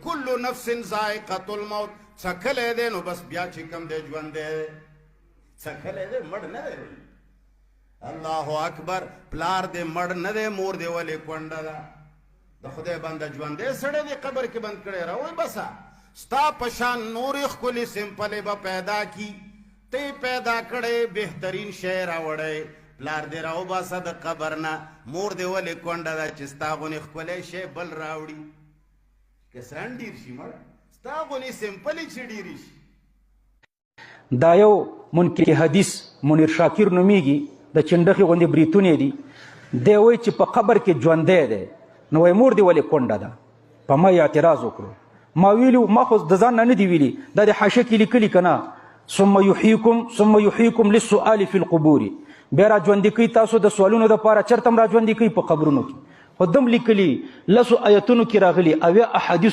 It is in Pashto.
کل نفس ذائقة الموت څکلی دی نو بس بیا چې کوم دی ژوند دی څکلی دی مړ نه دی الله اکبر پلار دی مړ نه دی مور دی ولې کونډه ده د خدای بنده ژوندی سړی دی قبر کې بند کړی راوی بسه ستا په شان نورې ښکلې سمپلې به پیدا کی ته پیدا کړی بهترین شی راوړی پلار دی راوباسه د قبر نه مور دی ولې کونډه ده چې ستا غونې ښکلی شی بل راوړي کسان ډېر شي مړه ستا غونې سمپلې چې ډېرې شي دا یو منکر حدیث منیر شاکر نومیږي د چنډخې غوندې بریتونې دي دی وایي چې په قبر کې ژوندی دی نو وایي مور دې ولې کونډه ده په ما یې اعتراض وکړو ما ویلي ما خو د ځان نه دي ویلي دا د حاشیه کې لیکلي که نه ثم یحییکم للسؤال فی القبور بیا را ژوندي کوي تاسو د سوالونو دپاره چېرته هم را ژوندي کوي په قبرونو کې خو دم لیکلي لسو آیتونو کې راغلي اویا احادیث